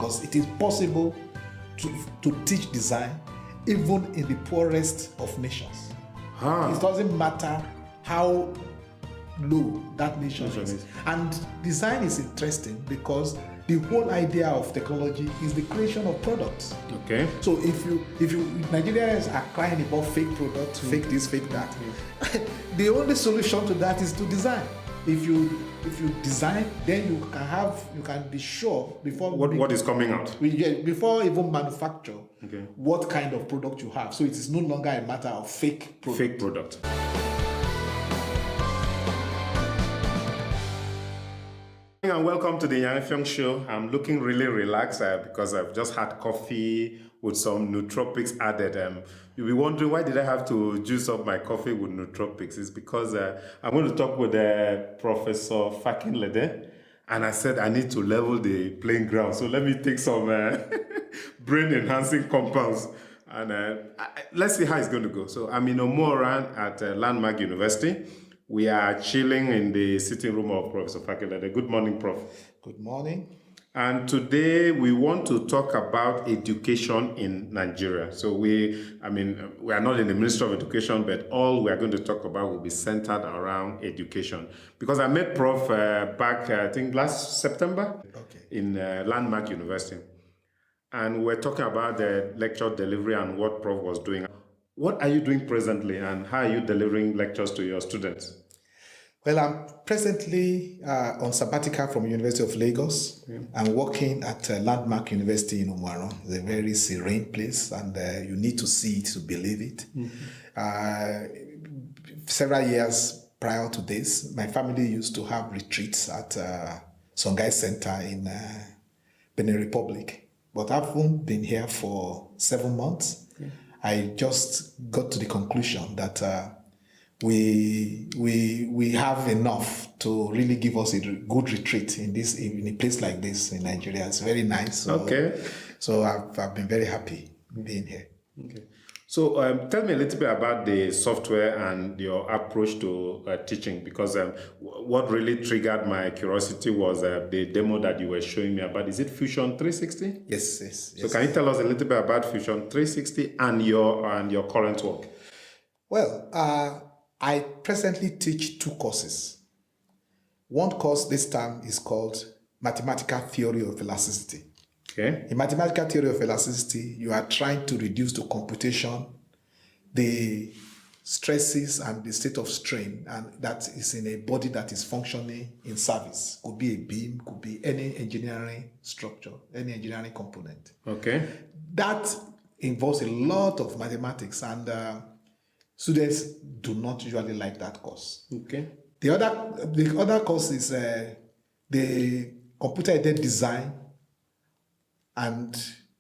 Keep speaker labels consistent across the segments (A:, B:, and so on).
A: because it is possible to teach design even in the poorest of nations. It doesn't matter how low that nation is. And design is interesting because the whole idea of technology is the creation of products.
B: Okay.
A: So if Nigerians are crying about fake products, fake this, fake that, the only solution to that is to design. If you design, then you can be sure before
B: what is coming out
A: before even manufacture what kind of product you have. So it is no longer a matter of fake product.
B: Fake product. And welcome to the Yang Feng Show. I'm looking really relaxed because I've just had coffee with some nootropics added. You'll be wondering, why did I have to juice up my coffee with nootropics? It's because I'm going to talk with Professor Fakinlede, and I said I need to level the playing ground. So let me take some brain-enhancing compounds, and let's see how it's going to go. So I'm in Omoran at Landmark University. We are chilling in the sitting room of Professor Fakinlede. Good morning, Prof.
A: Good morning.
B: And today we want to talk about education in Nigeria. So we are not in the Ministry of Education, but all we are going to talk about will be centered around education. Because I met Prof back, I think last September, in Landmark University. And we're talking about the lecture delivery and what Prof was doing. What are you doing presently, and how are you delivering lectures to your students?
A: Well, I'm presently on sabbatical from University of Lagos. I'm working at Landmark University in Umuaran. It's a very serene place, and you need to see it to believe it. Several years prior to this, my family used to have retreats at Songhai Center in Benin Republic. But I haven't been here for 7 months. I just got to the conclusion that we have enough to really give us a good retreat in a place like this in Nigeria. It's very nice. So I've been very happy being here.
B: Okay. So tell me a little bit about the software and your approach to teaching, because what really triggered my curiosity was the demo that you were showing me about. Is it Fusion 360?
A: Yes.
B: So can you tell us a little bit about Fusion 360 and your current work?
A: Well, I presently teach 2 courses. One course this time is called Mathematical Theory of Elasticity.
B: Okay.
A: In mathematical theory of elasticity, you are trying to reduce to computation the stresses and the state of strain, and that is in a body that is functioning in service. Could be a beam, could be any engineering structure, any engineering component.
B: Okay.
A: That involves a lot of mathematics, and students do not usually like that course.
B: Okay.
A: The other course is the computer-aided design and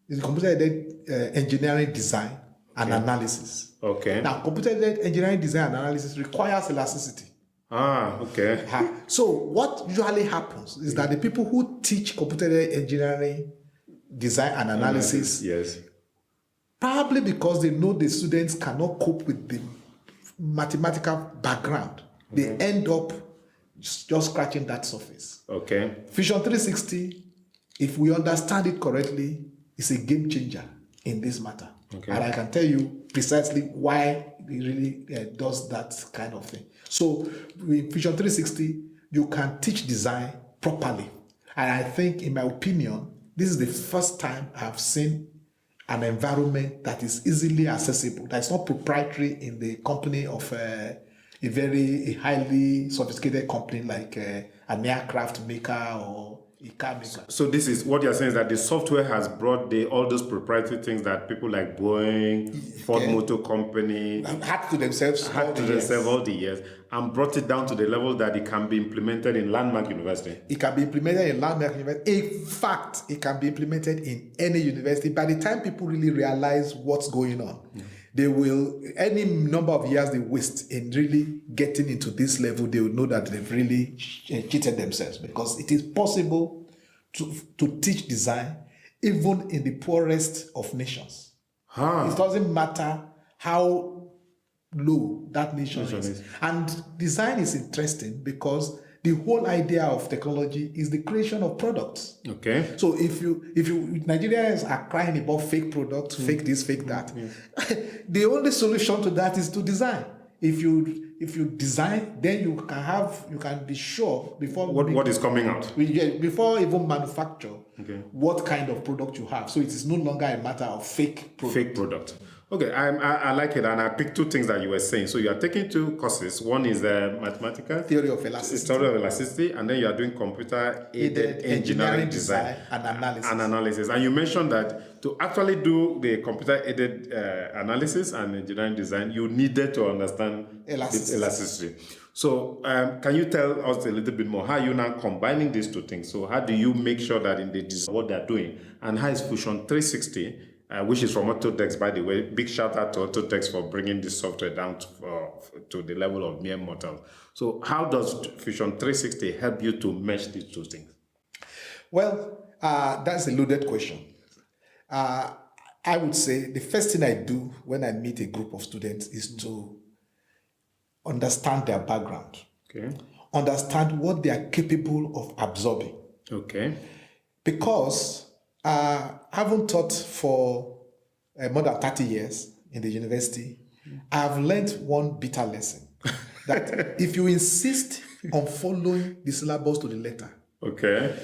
A: the computer-aided engineering design and analysis.
B: Okay.
A: Now, computer-aided engineering design and analysis requires elasticity.
B: Okay.
A: So what usually happens is that the people who teach computer-aided engineering design and analysis,
B: yes,
A: probably because they know the students cannot cope with the mathematical background, they end up just scratching that surface.
B: Okay.
A: Fusion 360, if we understand it correctly, is a game changer in this matter.
B: Okay.
A: And I can tell you precisely why it really does that kind of thing. So with Fusion 360, you can teach design properly. And I think, in my opinion, this is the first time I've seen an environment that is easily accessible, that's not proprietary in the company of a very highly sophisticated company like an aircraft maker or a car maker.
B: So this is what you're saying, is that the software has brought all those proprietary things that people like Boeing, Ford Motor Company
A: had to themselves
B: all the years, and brought it down to the level that it can be implemented in Landmark University.
A: It can be implemented in Landmark University. In fact, it can be implemented in any university. By the time people really realize what's going on, they will, any number of years they waste in really getting into this level, they will know that they've really cheated themselves, because it is possible to teach design even in the poorest of nations. It doesn't matter how low that nation is. And design is interesting because the whole idea of technology is the creation of products.
B: Okay.
A: So if Nigerians are crying about fake products, fake this, fake that, the only solution to that is to design. If you design, then you can be sure before
B: What is coming out?
A: before even manufacture
B: Okay.
A: what kind of product you have. So it is no longer a matter of fake product.
B: Fake product. Okay, I like it, and I picked two things that you were saying. So you are taking two courses. One is mathematical
A: Theory of elasticity.
B: theory of elasticity, and then you are doing computer aided engineering design
A: and analysis.
B: And you mentioned that to actually do the computer aided analysis and engineering design, you needed to understand elasticity. So can you tell us a little bit more how you now combining these two things? So how do you make sure that in the design what they're doing, and how is Fusion 360? Which is from Autodesk, by the way. Big shout out to Autodesk for bringing this software down to the level of mere mortal. So how does Fusion 360 help you to mesh these two things?
A: Well, that's a loaded question. I would say the first thing I do when I meet a group of students is to understand their background.
B: Okay.
A: Understand what they are capable of absorbing.
B: Okay.
A: Because I haven't taught for more than 30 years in the university. I've learned one bitter lesson that if you insist on following the syllabus to the letter,
B: Okay.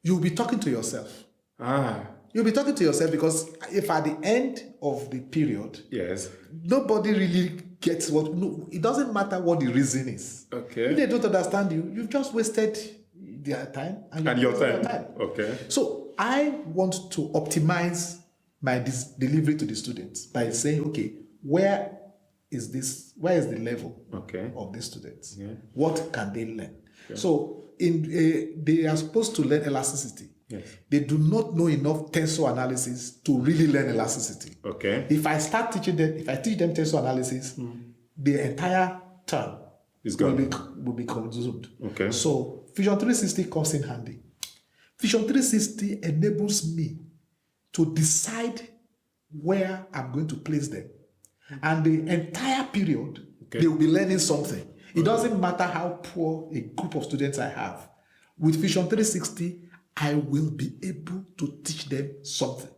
A: you'll be talking to yourself.
B: Ah.
A: You'll be talking to yourself because if at the end of the period,
B: Yes.
A: nobody really gets it doesn't matter what the reason is.
B: Okay.
A: If they don't understand you, you've just wasted their time
B: And your time. Okay.
A: So I want to optimize my delivery to the students by saying, okay, where is the level of the students?
B: Yeah.
A: What can they learn? Okay. So they are supposed to learn elasticity.
B: Yes.
A: They do not know enough tensor analysis to really learn elasticity.
B: Okay.
A: If I teach them tensor analysis, the entire term will be consumed.
B: Okay.
A: So Fusion 360 comes in handy. Fusion 360 enables me to decide where I'm going to place them. And the entire period, they will be learning something. It doesn't matter how poor a group of students I have. With Fusion 360, I will be able to teach them something.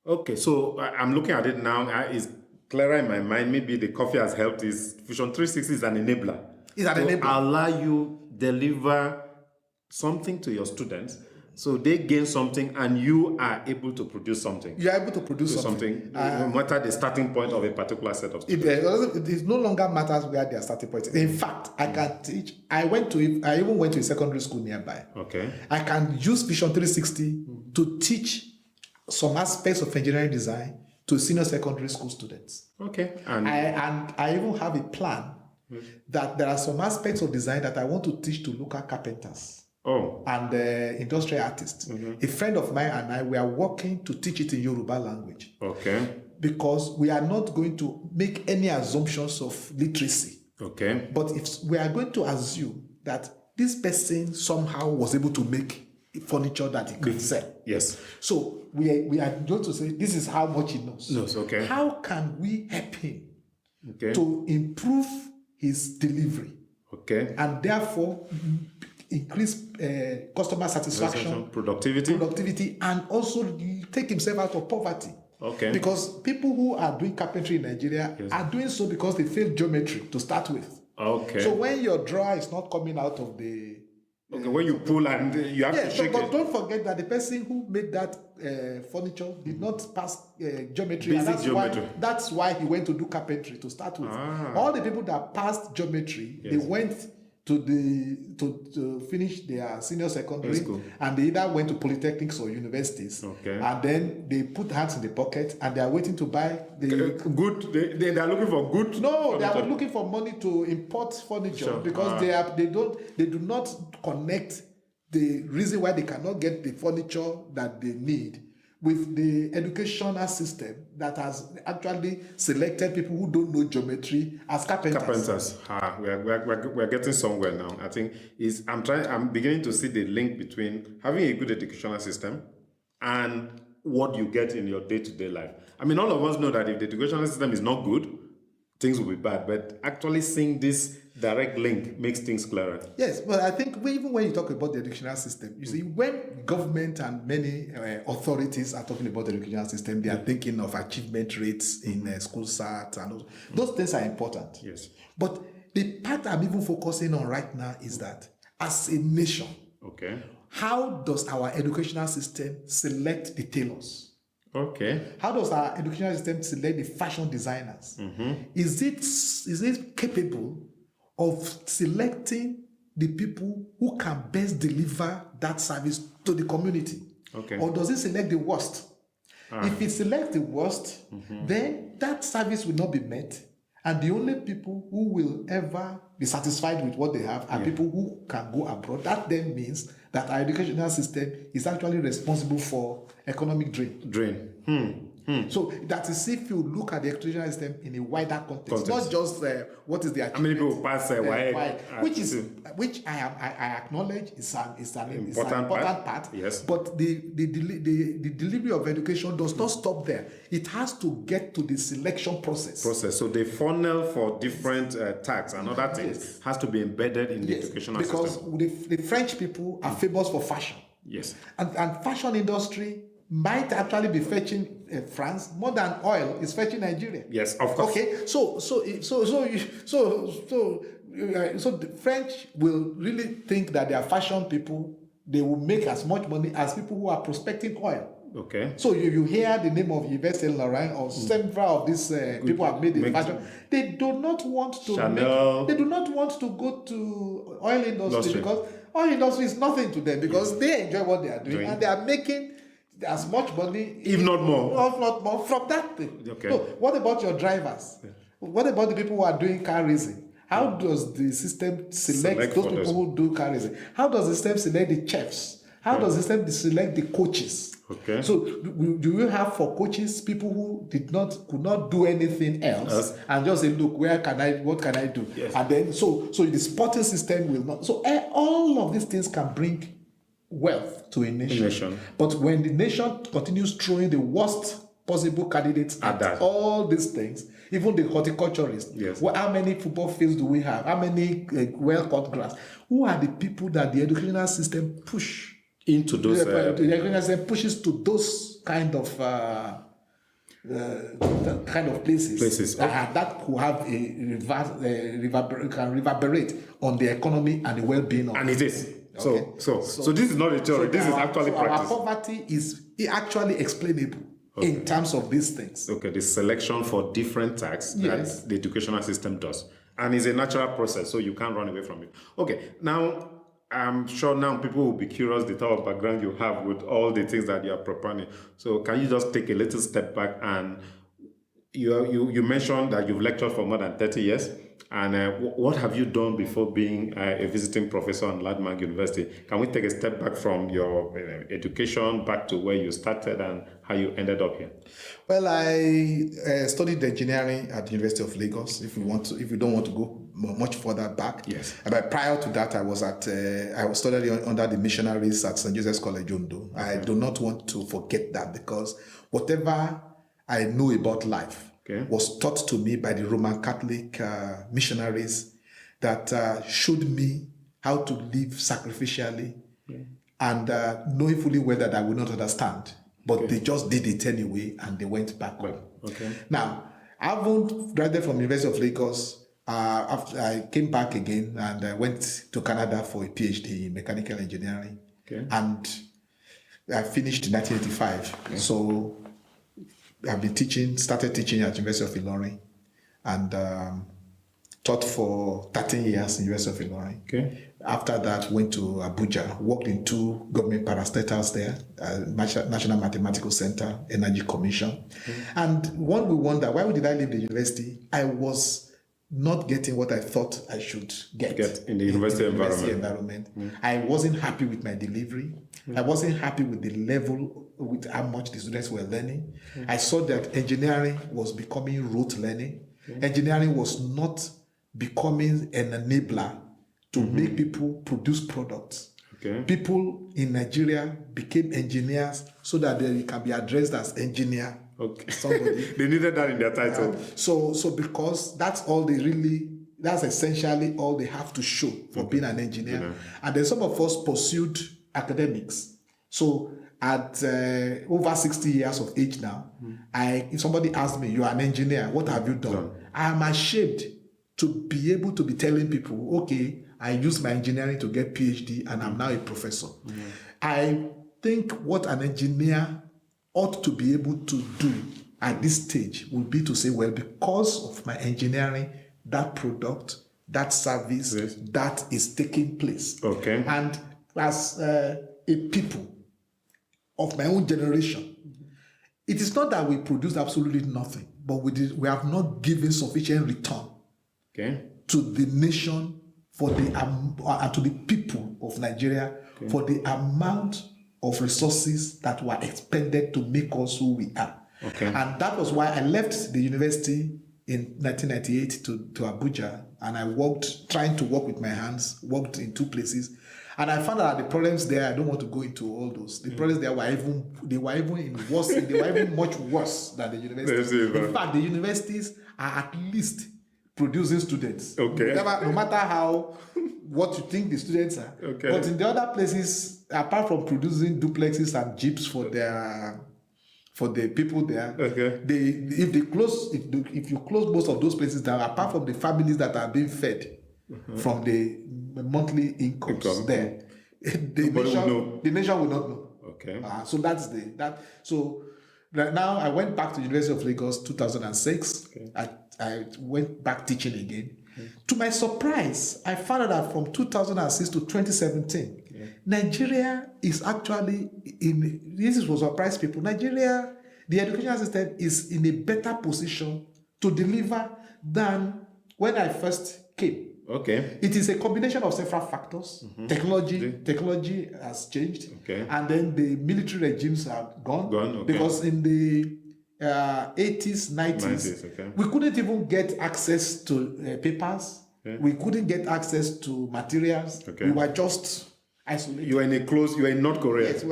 B: Okay, so I'm looking at it now. It's clearer in my mind. Maybe the coffee has helped. Fusion 360 is an enabler.
A: It's an enabler.
B: Allow you deliver something to your students, so they gain something, and you are able to produce something.
A: You are able to produce something.
B: No matter the starting point of a particular set of students.
A: It no longer matters where their starting point is. In fact, I can teach. I even went to a secondary school nearby.
B: Okay.
A: I can use Fusion 360 to teach some aspects of engineering design to senior secondary school students.
B: Okay.
A: And I even have a plan that there are some aspects of design that I want to teach to local carpenters. And industrial artists. A friend of mine and I, we are working to teach it in Yoruba language.
B: Okay.
A: Because we are not going to make any assumptions of literacy.
B: Okay.
A: But if we are going to assume that this person somehow was able to make furniture that he could sell.
B: Yes.
A: So we are going to say, this is how much he knows.
B: Okay.
A: How can we help him to improve his delivery?
B: Okay.
A: And therefore increase customer satisfaction, productivity, and also take himself out of poverty.
B: Okay.
A: Because people who are doing carpentry in Nigeria are doing so because they failed geometry to start with.
B: Okay.
A: So when your drawer is not coming out of the
B: when you pull and you have to shake
A: but
B: it.
A: don't forget that the person who made that furniture did not pass geometry.
B: Basic geometry.
A: That's why he went to do carpentry to start with. All the people that passed geometry, they went to finish their senior secondary, and they either went to polytechnics or universities, and then they put hands in the pocket and they are waiting to buy the
B: good. They are looking for good.
A: No, they are looking for money to import furniture because they do not connect the reason why they cannot get the furniture that they need with the educational system that has actually selected people who don't know geometry as carpenters.
B: We're getting somewhere now. I think I'm beginning to see the link between having a good educational system and what you get in your day-to-day life. I mean, all of us know that if the educational system is not good, things will be bad. But actually seeing this direct link makes things clearer.
A: Yes, but I think even when you talk about the educational system, you see, when government and many authorities are talking about the educational system, they are thinking of achievement rates in school SAT and those things are important.
B: Yes.
A: But the part I'm even focusing on right now is that as a nation,
B: Okay.
A: how does our educational system select the tailors?
B: Okay.
A: How does our educational system select the fashion designers? Is it capable of selecting the people who can best deliver that service to the community?
B: Okay.
A: Or does it select the worst? If it selects the worst, then that service will not be met. And the only people who will ever be satisfied with what they have are people who can go abroad. That then means that our educational system is actually responsible for economic drain. So that is if you look at the educational system in a wider context. Not just what is the achievement.
B: How many people pass
A: Which I acknowledge is an
B: Important
A: important part.
B: Yes.
A: But the delivery of education does not stop there. It has to get to the selection process.
B: So the funnel for different tax and other things has to be embedded in the educational system.
A: Because the French people are famous for fashion.
B: Yes.
A: And fashion industry might actually be fetching France more than oil is fetching Nigeria.
B: Yes, of course.
A: Okay, so the French will really think that they are fashion people. They will make as much money as people who are prospecting oil.
B: Okay.
A: So you hear the name of Yves Saint Laurent or several of these people have made in fashion. They do not want to
B: Chanel.
A: they do not want to go to oil industry because oil industry is nothing to them because they enjoy what they are doing and they are making as much money,
B: if not more,
A: from that thing.
B: Okay.
A: So what about your drivers? What about the people who are doing car racing? How does the system select those people who do car racing? How does the system select the chefs? How does the system select the coaches?
B: Okay.
A: So do you have for coaches people who could not do anything else and just say, look, what can I do?
B: Yes.
A: And then so the sporting system will not. So all of these things can bring wealth to a nation. But when the nation continues throwing the worst possible candidates at all these things, even the horticulturists, how many football fields do we have? How many well-cut grass? Who are the people that the educational system push
B: into those?
A: The educational system pushes to those kind of places that could have can reverberate on the economy and the well-being of.
B: And it is.
A: Okay.
B: So this is not a theory. This is actually practice.
A: Our poverty is actually explainable in terms of these things.
B: Okay, the selection for different tasks that the educational system does. And it's a natural process, so you can't run away from it. Okay, now I'm sure now people will be curious the type of background you have with all the things that you are propounding. So can you just take a little step back and you mentioned that you've lectured for more than 30 years. And what have you done before being a visiting professor at Landmark University? Can we take a step back from your education back to where you started and how you ended up here?
A: Well, I studied engineering at the University of Lagos. If you don't want to go much further back,
B: yes.
A: But prior to that, I was studying under the missionaries at St. Joseph's College, Ondo. Okay. I do not want to forget that because whatever I know about life was taught to me by the Roman Catholic missionaries that showed me how to live sacrificially and knowing fully well that I would not understand. But they just did it anyway and they went back home.
B: Okay.
A: Now, I haven't graduated from the University of Lagos. After I came back again and I went to Canada for a PhD in mechanical engineering.
B: Okay.
A: And I finished in 1985. Okay. So I've been started teaching at University of Ilorin and taught for 13 years in University of Ilorin.
B: Okay.
A: After that, went to Abuja, worked in 2 government parastatals there, National Mathematical Center, Energy Commission. And one will wonder, why did I leave the university? I was not getting what I thought I should get
B: in the university
A: environment. I wasn't happy with my delivery. I wasn't happy with the level, with how much the students were learning. I saw that engineering was becoming rote learning. Engineering was not becoming an enabler to make people produce products.
B: Okay.
A: People in Nigeria became engineers so that they can be addressed as engineer.
B: Okay.
A: Somebody.
B: They needed that in their title.
A: So because that's all they really, that's essentially all they have to show for being an engineer.
B: Yeah.
A: And then some of us pursued academics. So at over 60 years of age now, if somebody asked me, "You are an engineer, what have you done?" I am ashamed to be able to be telling people, "Okay, I used my engineering to get PhD and I'm now a professor." I think what an engineer ought to be able to do at this stage would be to say, well, because of my engineering, that product, that service,
B: Yes.
A: that is taking place.
B: Okay.
A: And as a people of my own generation, it is not that we produce absolutely nothing, but we have not given sufficient return
B: Okay.
A: to the nation for the and to the people of Nigeria for the amount of resources that were expended to make us who we are.
B: Okay.
A: And that was why I left the university in 1998 to Abuja, and I trying to work with my hands, worked in 2 places. And I found out that the problems there, I don't want to go into all those. The problems there were even much worse than the universities. In fact, the universities are at least producing students.
B: Okay.
A: No matter what you think the students are.
B: Okay.
A: But in the other places, apart from producing duplexes and jeeps for the people there,
B: Okay.
A: if you close most of those places down, apart from the families that are being fed from the monthly incomes there, the nation will not know.
B: Okay.
A: So that's so right now I went back to University of Lagos 2006. Okay. I went back teaching again. To my surprise, I found out that from 2006 to 2017, Nigeria is actually this will surprise people. Nigeria, the educational system is in a better position to deliver than when I first came.
B: Okay.
A: It is a combination of several factors. Technology has changed.
B: Okay.
A: And then the military regimes are gone.
B: Okay.
A: Because in the 80s, 90s,
B: okay.
A: we couldn't even get access to papers. Okay. We couldn't get access to materials. Okay. We were just isolated.
B: You were in North Korea.
A: Yes,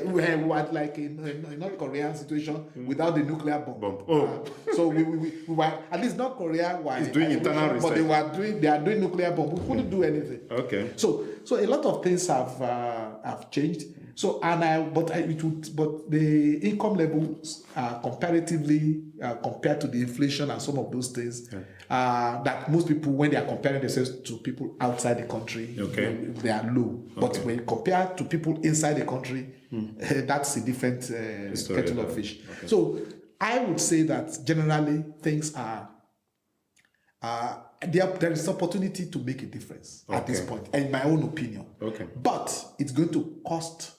A: we were like in a North Korean situation without the nuclear bomb. So we were, at least North Korea was
B: doing internal research.
A: But they are doing nuclear bomb. We couldn't do anything.
B: Okay.
A: So a lot of things have changed. So but the income levels are comparatively compared to the inflation and some of those things that most people, when they are comparing themselves to people outside the country, they are low. But when compared to people inside the country, that's a different kettle of fish. Okay. So I would say that generally things are there is opportunity to make a difference at this point, in my own opinion. Okay. But it's going to cost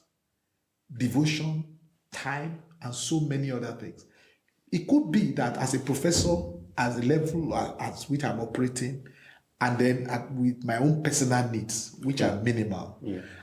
A: devotion, time, and so many other things. It could be that as a professor, as the level at which I'm operating, and then with my own personal needs, which are minimal,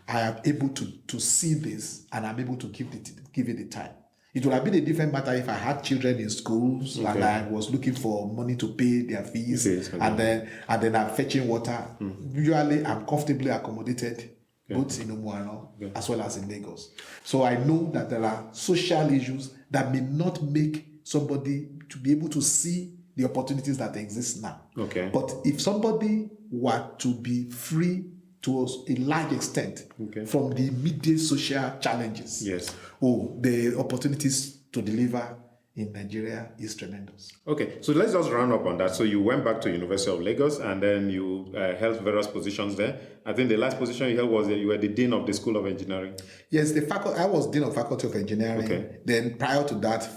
A: I am able to see this, and I'm able to give it the time. It would have been a different matter if I had children in schools and I was looking for money to pay their fees, and then I'm fetching water. Usually, I'm comfortably accommodated both in Umuano as well as in Lagos. So I know that there are social issues that may not make somebody to be able to see the opportunities that exist now. Okay. But if somebody were to be free to a large extent from the immediate social challenges, the opportunities to deliver in Nigeria is tremendous.
B: Okay, so let's just round up on that. So you went back to University of Lagos and then you held various positions there. I think the last position you held was that you were the Dean of the School of Engineering.
A: Yes, I was Dean of Faculty of Engineering. Okay. Then prior to that,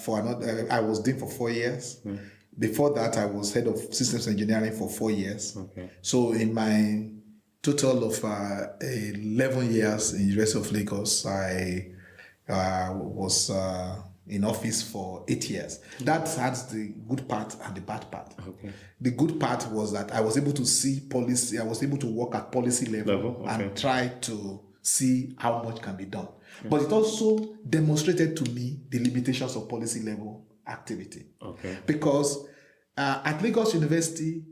A: I was Dean for 4 years. Before that, I was Head of Systems Engineering for 4 years. Okay. So in my total of 11 years in University of Lagos, I was in office for 8 years. That has the good part and the bad part. Okay. The good part was that I was able to see policy, I was able to work at policy level and try to see how much can be done. Okay. But it also demonstrated to me the limitations of policy level activity. Okay. Because at Lagos University,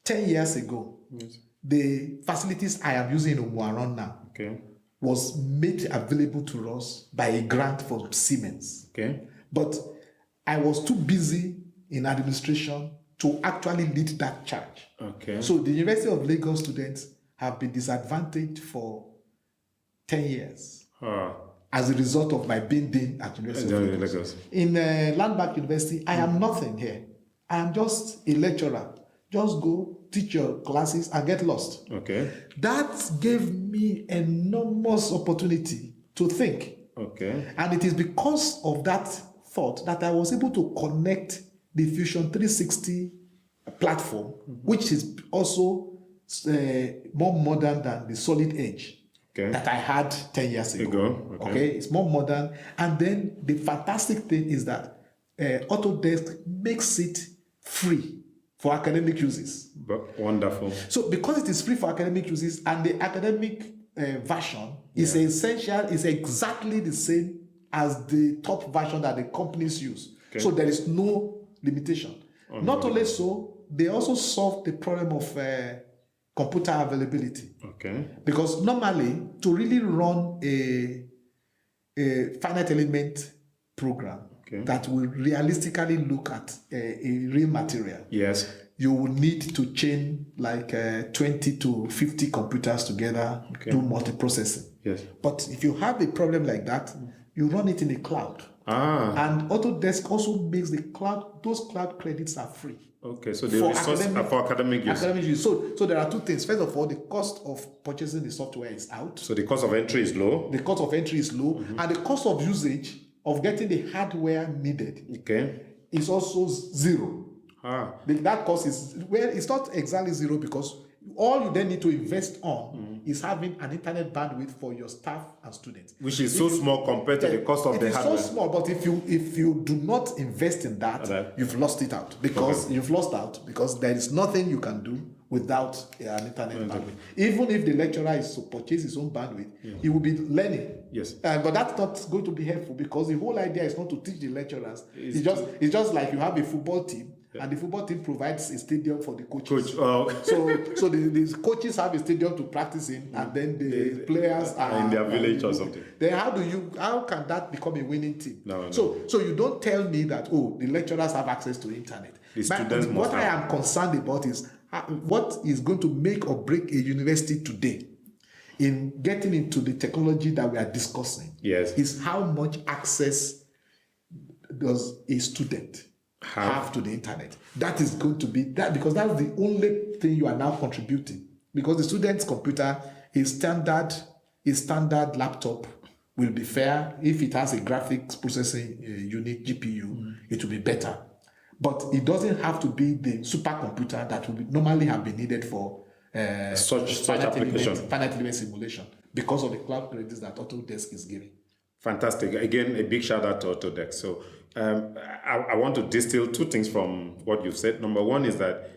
A: 10 years ago, the facilities I am using in Umuaron now was made available to us by a grant from Siemens.
B: Okay.
A: But I was too busy in administration to actually lead that charge.
B: Okay.
A: So the University of Lagos students have been disadvantaged for 10 years as a result of my being dean at University of Lagos. In Landmark University, I am nothing here. I am just a lecturer. Just go teach your classes and get lost.
B: Okay.
A: That gave me enormous opportunity to think.
B: Okay.
A: And it is because of that thought that I was able to connect the Fusion 360 platform, which is also more modern than the Solid Edge that I had 10 years ago. Okay, it's more modern. And then the fantastic thing is that Autodesk makes it free for academic uses.
B: But wonderful.
A: So because it is free for academic uses and the academic version is essential, is exactly the same as the top version that the companies use. Okay. So there is no limitation. Not only so, they also solve the problem of computer availability.
B: Okay.
A: Because normally, to really run a finite element program that will realistically look at a real material,
B: yes,
A: you will need to chain like 20 to 50 computers together, do multiprocessing.
B: Yes.
A: But if you have a problem like that, you run it in the cloud. And Autodesk also makes the cloud, those cloud credits are free.
B: Okay, so the resource are for academic use.
A: Academic use. So there are two things. First of all, the cost of purchasing the software is out.
B: So the cost of entry is low.
A: The cost of entry is low. And the cost of usage of getting the hardware needed is also zero. That cost is, well, it's not exactly zero because all you then need to invest on is having an internet bandwidth for your staff and students,
B: which is so small compared to the cost of the hardware.
A: It is so small, but if you do not invest in that, you've lost it out because you've lost out because there is nothing you can do without an internet bandwidth. Even if the lecturer is to purchase his own bandwidth, he will be learning.
B: Yes.
A: But that's not going to be helpful because the whole idea is not to teach the lecturers. It's just like you have a football team. And the football team provides a stadium for the coaches. So the coaches have a stadium to practice in, and then the players are
B: in their village or something.
A: Then how can that become a winning team?
B: No.
A: So you don't tell me that the lecturers have access to the internet. What I am concerned about is what is going to make or break a university today in getting into the technology that we are discussing.
B: Yes.
A: Is how much access does a student have to the internet. That is going to be that because that's the only thing you are now contributing. Because the student's computer, a standard laptop will be fair. If it has a graphics processing unit, GPU, it will be better. But it doesn't have to be the supercomputer that would normally have been needed for
B: such application.
A: Finite element simulation because of the cloud credits that Autodesk is giving.
B: Fantastic. Again, a big shout out to Autodesk. So I want to distill two things from what you've said. Number one is that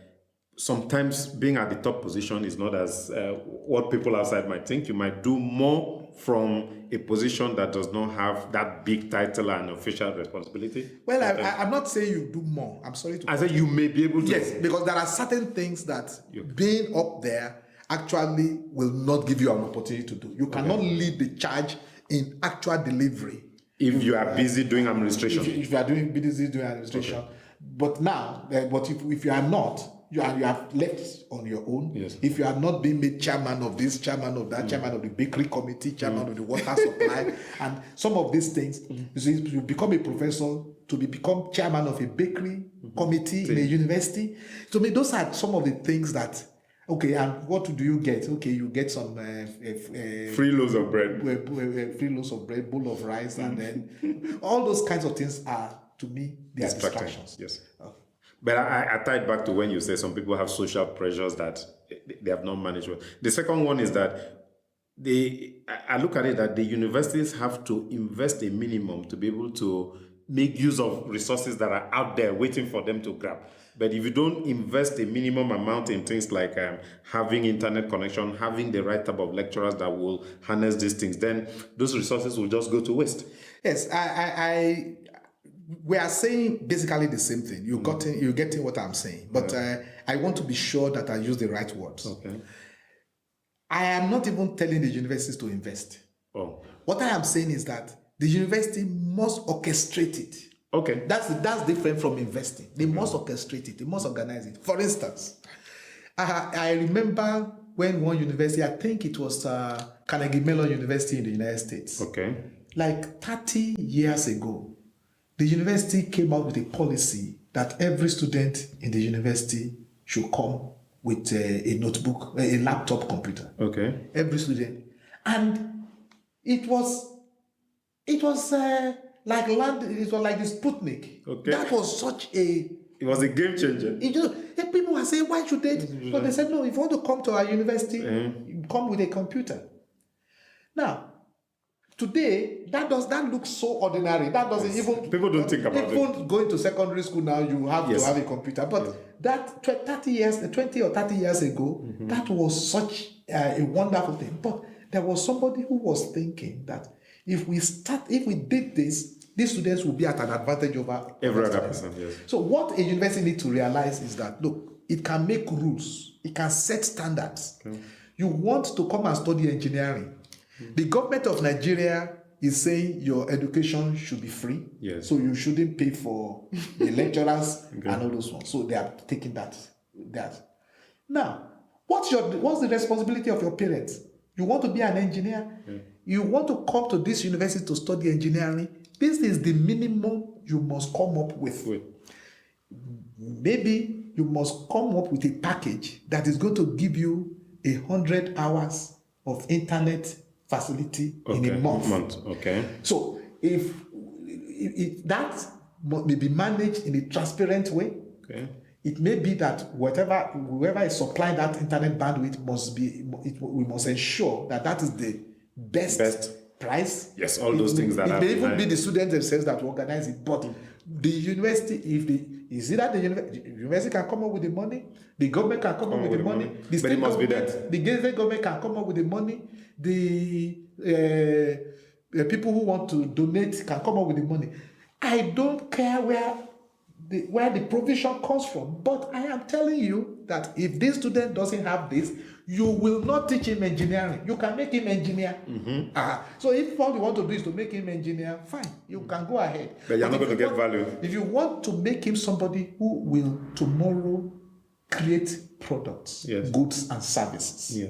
B: sometimes being at the top position is not as what people outside might think. You might do more from a position that does not have that big title and official responsibility.
A: Well, I'm not saying you do more. I'm sorry to.
B: I said you may be able to.
A: Yes, because there are certain things that being up there actually will not give you an opportunity to do. You cannot lead the charge in actual delivery.
B: If you are busy doing administration.
A: If you are busy doing administration. But now, if you are not, you have left on your own.
B: Yes.
A: If you are not being made chairman of this, chairman of that, chairman of the bakery committee, chairman of the water supply, and some of these things, you become a professor to become chairman of a bakery committee in a university. So those are some of the things that. Okay, and what do you get? Okay, you get some
B: free loaves of bread,
A: bowl of rice, and then all those kinds of things are, to me, they are distractions.
B: Yes. Okay. But I tie it back to when you say some people have social pressures that they have not managed well. The second one is that I look at it that the universities have to invest a minimum to be able to make use of resources that are out there waiting for them to grab. But if you don't invest a minimum amount in things like having internet connection, having the right type of lecturers that will harness these things, then those resources will just go to waste.
A: Yes, we are saying basically the same thing. You're getting what I'm saying. But I want to be sure that I use the right words.
B: Okay.
A: I am not even telling the universities to invest.
B: Oh,
A: What I am saying is that the university must orchestrate it.
B: okay.
A: That's different from investing. They must orchestrate it. They must organize it. For instance, I remember when one university, I think it was Carnegie Mellon University in the United States,
B: Okay.
A: like 30 years ago, the university came out with a policy that every student in the university should come with a notebook, a laptop computer.
B: Okay.
A: Every student. And it was like it was like the Sputnik.
B: Okay.
A: That was such a
B: It was a game changer.
A: people were saying, why should they? But they said, no, if you want to come to our university, you come with a computer. Now, today, that looks so ordinary. That doesn't even...
B: People don't think about it.
A: Even going to secondary school now, you have to have a computer. But that 20 or 30 years ago, that was such a wonderful thing. But there was somebody who was thinking that if we did this, these students will be at an advantage over
B: Every other person, yes.
A: So what a university needs to realize is that, look, it can make rules. It can set standards. Okay. You want to come and study engineering. The government of Nigeria is saying your education should be free.
B: Yes.
A: So you shouldn't pay for the lecturers and all those ones. So they are taking that. Now, what's the responsibility of your parents? You want to be an engineer? Yeah. You want to come to this university to study engineering? This is the minimum you must come up with. Maybe you must come up with a package that is going to give you 100 hours of internet facility in a month.
B: Okay.
A: So if that may be managed in a transparent way, it may be that whoever is supplying that internet bandwidth we must ensure that is the best price.
B: Yes, all those things that
A: it may even be the students themselves that will organize it, but the university, is it that the university can come up with the money, the government can come up with the money, the state government, the government can come up with the money, the people who want to donate can come up with the money. I don't care where the provision comes from, but I am telling you that if this student doesn't have this, you will not teach him engineering. You can make him engineer. So if what you want to do is to make him engineer, fine, you can go ahead.
B: But you're not going to get value.
A: If you want to make him somebody who will tomorrow create products, goods and services.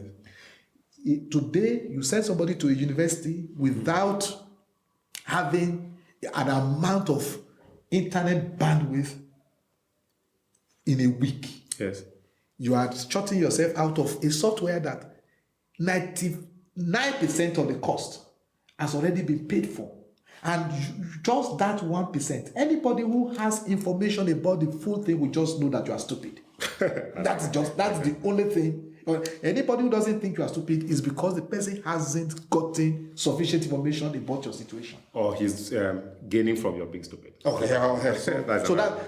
A: Today, you send somebody to a university without having an amount of internet bandwidth in a week.
B: Yes.
A: You are shutting yourself out of a software that 99% of the cost has already been paid for. And just that 1%, anybody who has information about the full thing will just know that you are stupid. That's the only thing. Anybody who doesn't think you are stupid is because the person hasn't gotten sufficient information about your situation.
B: Or he's gaining from your being stupid.
A: Okay.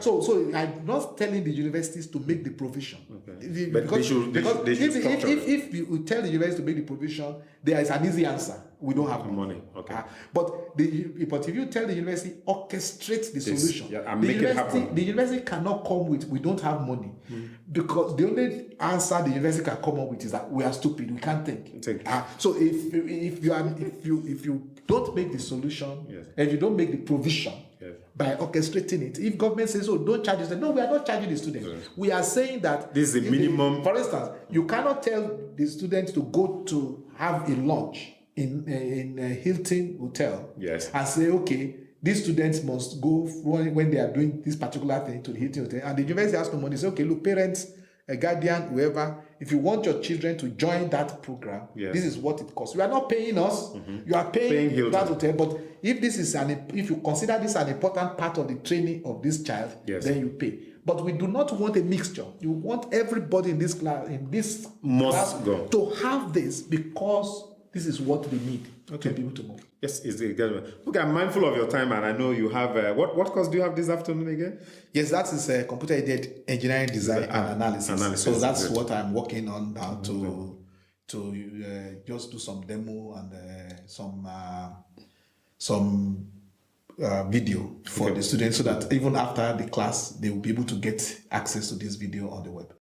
A: So I'm not telling the universities to make the provision. Okay. Because if you tell the university to make the provision, there is an easy answer. We don't have money.
B: Okay.
A: But if you tell the university, orchestrate the solution.
B: And make it happen.
A: The university cannot come with, we don't have money. Because the only answer the university can come up with is that we are stupid, we can't think. So if you don't make the solution, and you don't make the provision by orchestrating it, if government says, oh, don't charge the no, we are not charging the students. We are saying that
B: this is a minimum.
A: For instance, you cannot tell the students to go to have a lunch in a Hilton hotel and say, okay, these students must go when they are doing this particular thing to the Hilton hotel, and the university has no money. Say, okay, look, parents, a guardian, whoever, if you want your children to join that program, this is what it costs. You are not paying us, you are paying that hotel. But if you consider this an important part of the training of this child, then you pay. But we do not want a mixture. You want everybody in this class, to have this, because this is what they need to be able to move.
B: Yes, it's a okay, I'm mindful of your time, and I know you have what course do you have this afternoon again?
A: Yes, that is computer-aided engineering design and analysis. So that's what I'm working on now to just do some demo and some video for the students, so that even after the class they will be able to get access to this video on the web.